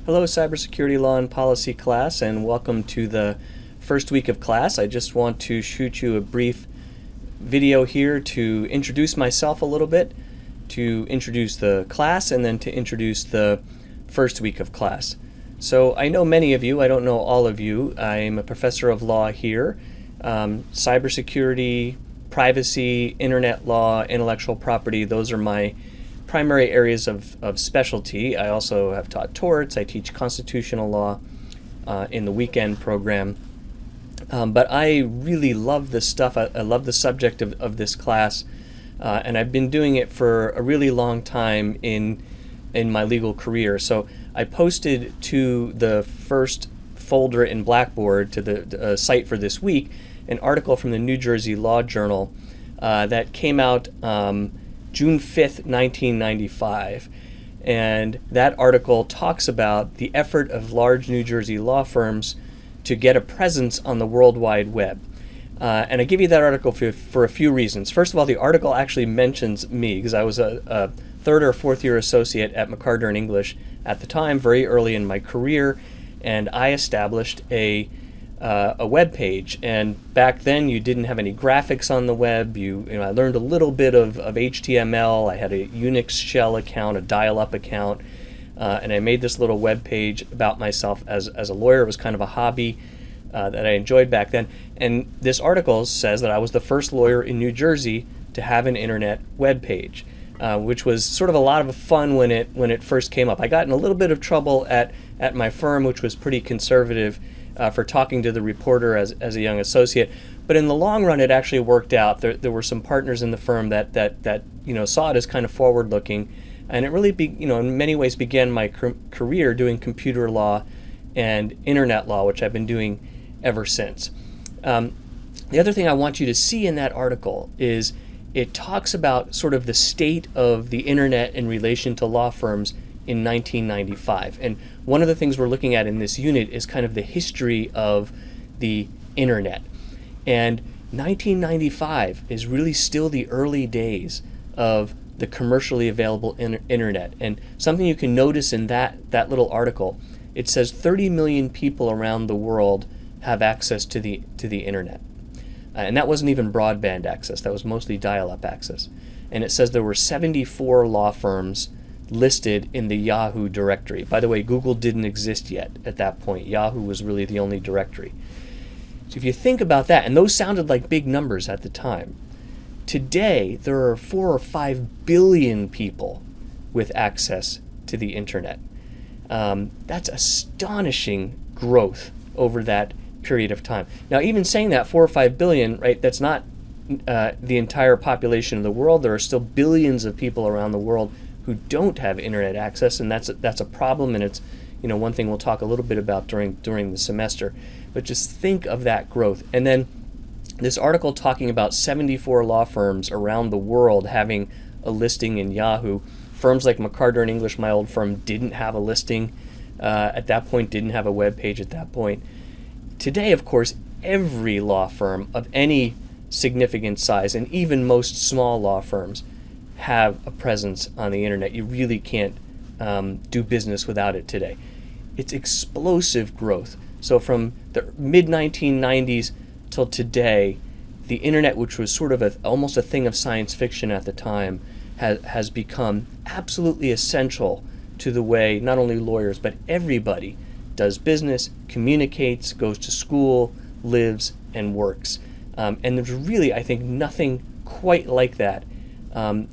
Hello, Cybersecurity Law and Policy class, and welcome to the first week of class. I just want to shoot you a brief video here to introduce myself a little bit, to introduce the class, and then to introduce the first week of class. So I know many of you, I don't know all of you. I'm a professor of law here. Cybersecurity, privacy, internet law, intellectual property, those are my primary areas of specialty. I also have taught torts. I teach constitutional law in the weekend program. But I really love this stuff. I love the subject of this class, and I've been doing it for a really long time in my legal career. So I posted to the first folder in Blackboard, to the site for this week, an article from the New Jersey Law Journal that came out June 5th, 1995. And that article talks about the effort of large New Jersey law firms to get a presence on the World Wide Web. And I give you that article for a few reasons. First of all, the article actually mentions me, because I was a third or fourth year associate at McCarter & English at the time, very early in my career, and I established a web page. And back then you didn't have any graphics on the web. I learned a little bit of HTML. I had a Unix shell account, a dial-up account, and I made this little web page about myself as a lawyer. It was kind of a hobby that I enjoyed back then. And this article says that I was the first lawyer in New Jersey to have an internet web page, which was sort of a lot of fun when it first came up. I got in a little bit of trouble at my firm, which was pretty conservative, for talking to the reporter as a young associate, but in the long run, it actually worked out. There were some partners in the firm that saw it as kind of forward-looking, and it really, in many ways, began my career doing computer law and internet law, which I've been doing ever since. The other thing I want you to see in that article is it talks about sort of the state of the internet in relation to law firms in 1995. And one of the things we're looking at in this unit is kind of the history of the internet. And 1995 is really still the early days of the commercially available internet. And something you can notice in that little article, it says 30 million people around the world have access to the internet. And that wasn't even broadband access, that was mostly dial-up access. And it says there were 74 law firms listed in the Yahoo directory. By the way, Google didn't exist yet at that point. Yahoo was really the only directory. So if you think about that, and those sounded like big numbers at the time, today there are 4 or 5 billion people with access to the internet. That's astonishing growth over that period of time. Now, even saying that 4 or 5 billion, right, that's not the entire population of the world. There are still billions of people around the world who don't have internet access, and that's a problem, and it's one thing we'll talk a little bit about during the semester. But just think of that growth. And then this article talking about 74 law firms around the world having a listing in Yahoo. Firms like McCarter & English, my old firm, didn't have a listing at that point, didn't have a web page at that point. Today, of course, every law firm of any significant size, and even most small law firms, have a presence on the internet. You really can't do business without it today. It's explosive growth. So from the mid-1990s till today, the internet, which was sort of almost a thing of science fiction at the time, has become absolutely essential to the way not only lawyers but everybody does business, communicates, goes to school, lives, and works. And there's really, I think, nothing quite like that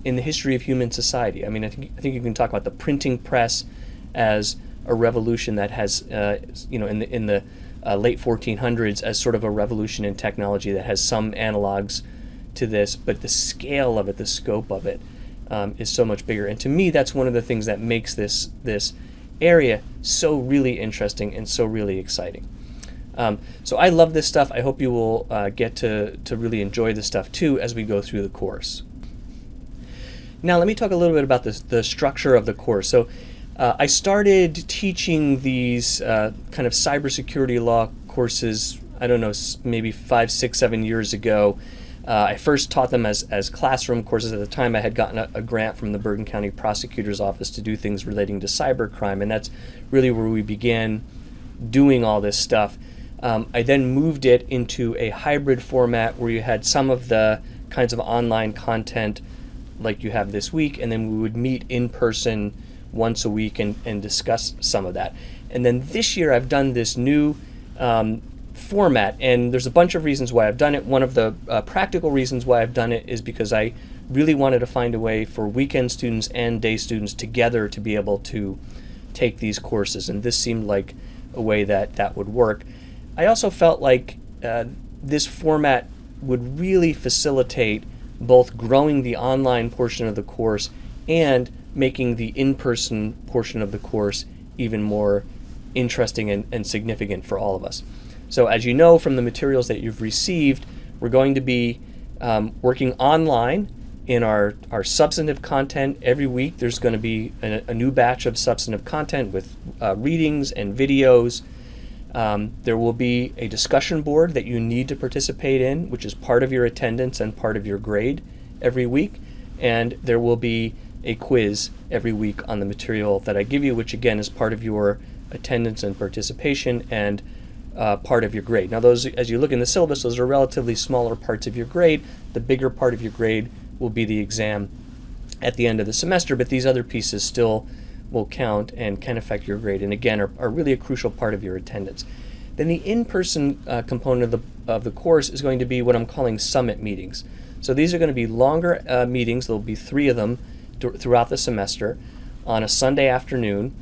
in the history of human society. I mean, I think you can talk about the printing press as a revolution that has, in the late 1400s, as sort of a revolution in technology that has some analogs to this, but the scale of it, the scope of it, is so much bigger. And to me, that's one of the things that makes this area so really interesting and so really exciting. So I love this stuff. I hope you will get to really enjoy this stuff too as we go through the course. Now let me talk a little bit about the structure of the course. So I started teaching these kind of cybersecurity law courses, I don't know, maybe 5, 6, 7 years ago. I first taught them as classroom courses. At the time, I had gotten a grant from the Bergen County Prosecutor's Office to do things relating to cybercrime, and that's really where we began doing all this stuff. I then moved it into a hybrid format where you had some of the kinds of online content like you have this week, and then we would meet in person once a week and discuss some of that. And then this year I've done this new format, and there's a bunch of reasons why I've done it. One of the practical reasons why I've done it is because I really wanted to find a way for weekend students and day students together to be able to take these courses, and this seemed like a way that would work. I also felt like this format would really facilitate both growing the online portion of the course and making the in-person portion of the course even more interesting and significant for all of us. So as you know from the materials that you've received, we're going to be working online in our substantive content. Every week there's going to be a new batch of substantive content with readings and videos. There will be a discussion board that you need to participate in, which is part of your attendance and part of your grade every week. And there will be a quiz every week on the material that I give you, which again is part of your attendance and participation and part of your grade. Now those, as you look in the syllabus, those are relatively smaller parts of your grade. The bigger part of your grade will be the exam at the end of the semester, but these other pieces still will count and can affect your grade, and again are really a crucial part of your attendance. Then the in-person component of the course is going to be what I'm calling summit meetings. So these are going to be longer meetings. There'll be 3 of them throughout the semester on a Sunday afternoon.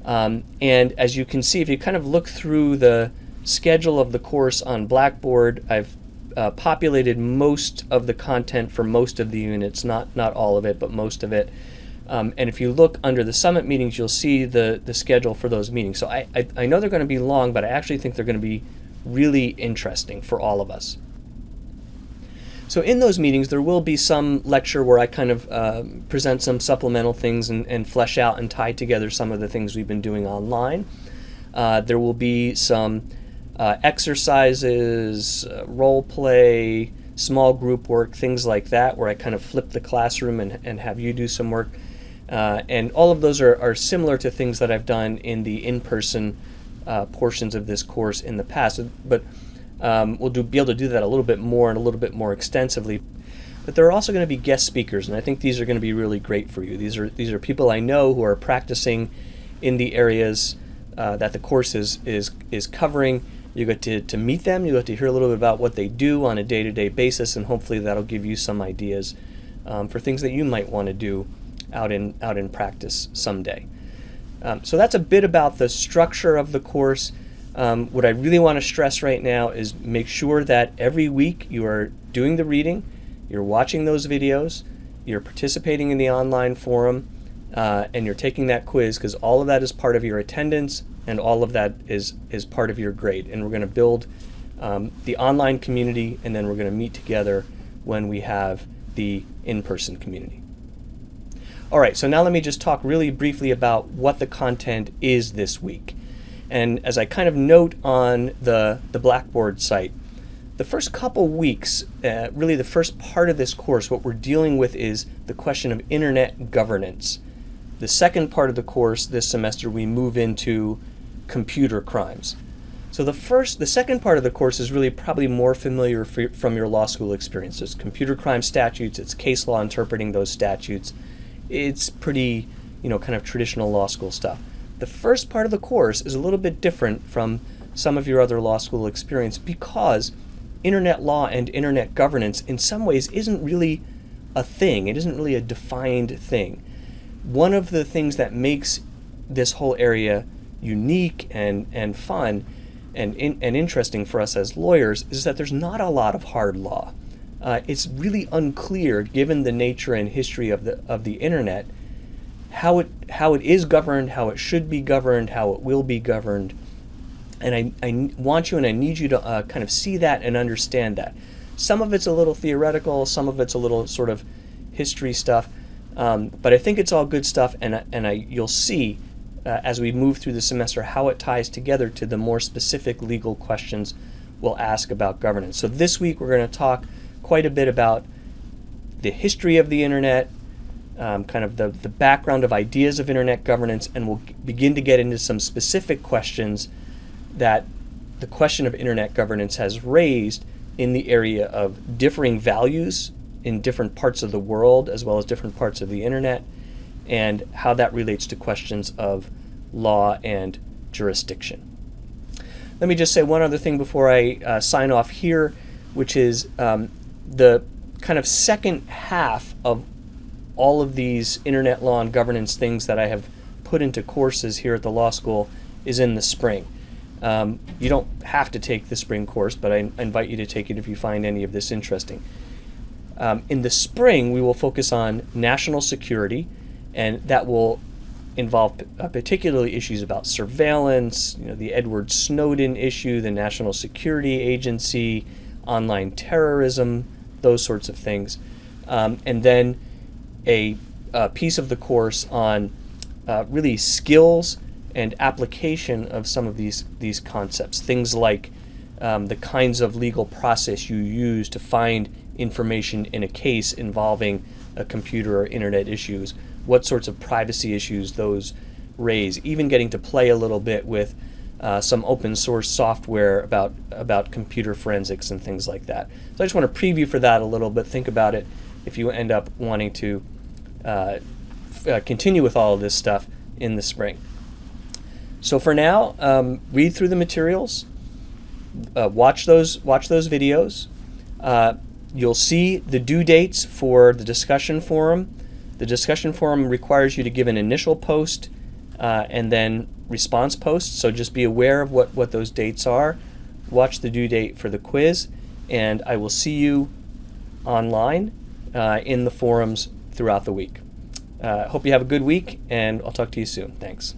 And as you can see, if you kind of look through the schedule of the course on Blackboard, I've populated most of the content for most of the units, not all of it, but most of it. And if you look under the summit meetings, you'll see the schedule for those meetings. So I know they're going to be long, but I actually think they're going to be really interesting for all of us. So in those meetings, there will be some lecture where I kind of present some supplemental things and flesh out and tie together some of the things we've been doing online. There will be some exercises, role play, small group work, things like that, where I kind of flip the classroom and have you do some work. And all of those are similar to things that I've done in the in-person portions of this course in the past. But we'll be able to do that a little bit more and a little bit more extensively. But there are also going to be guest speakers, and I think these are going to be really great for you. These are people I know who are practicing in the areas that the course is covering. You get to meet them, you get to hear a little bit about what they do on a day-to-day basis, and hopefully that'll give you some ideas for things that you might want to do out in practice someday. So that's a bit about the structure of the course. What I really want to stress right now is make sure that every week you are doing the reading, you're watching those videos, you're participating in the online forum, and you're taking that quiz, because all of that is part of your attendance and all of that is part of your grade. And we're going to build the online community, and then we're going to meet together when we have the in-person community. All right, so now let me just talk really briefly about what the content is this week. And as I kind of note on the Blackboard site, the first couple weeks, really the first part of this course, what we're dealing with is the question of internet governance. The second part of the course this semester, we move into computer crimes. So the second part of the course is really probably more familiar from your law school experience. It's computer crime statutes, it's case law interpreting those statutes. It's pretty, kind of traditional law school stuff. The first part of the course is a little bit different from some of your other law school experience, because internet law and internet governance in some ways isn't really a thing. It isn't really a defined thing. One of the things that makes this whole area unique and fun and interesting for us as lawyers is that there's not a lot of hard law. It's really unclear, given the nature and history of the internet, how it is governed, how it should be governed, how it will be governed. And I want you and I need you to kind of see that and understand that. Some of it's a little theoretical, some of it's a little sort of history stuff, but I think it's all good stuff, and you'll see as we move through the semester how it ties together to the more specific legal questions we'll ask about governance. So this week we're going to talk quite a bit about the history of the internet, kind of the background of ideas of internet governance, and we'll begin to get into some specific questions that the question of internet governance has raised in the area of differing values in different parts of the world as well as different parts of the internet, and how that relates to questions of law and jurisdiction. Let me just say one other thing before I sign off here, which is the kind of second half of all of these internet law and governance things that I have put into courses here at the law school is in the spring. You don't have to take the spring course, but I invite you to take it if you find any of this interesting. In the spring, we will focus on national security, and that will involve particularly issues about surveillance, the Edward Snowden issue, the National Security Agency, online terrorism, those sorts of things. And then a piece of the course on really skills and application of some of these concepts. Things like the kinds of legal process you use to find information in a case involving a computer or internet issues, what sorts of privacy issues those raise, even getting to play a little bit with some open source software about computer forensics and things like that. So I just want to preview for that a little bit. Think about it if you end up wanting to continue with all of this stuff in the spring. So for now, read through the materials, watch those videos. You'll see the due dates for the discussion forum. The discussion forum requires you to give an initial post and then response posts, so just be aware of what those dates are. Watch the due date for the quiz, and I will see you online in the forums throughout the week. Hope you have a good week, and I'll talk to you soon. Thanks.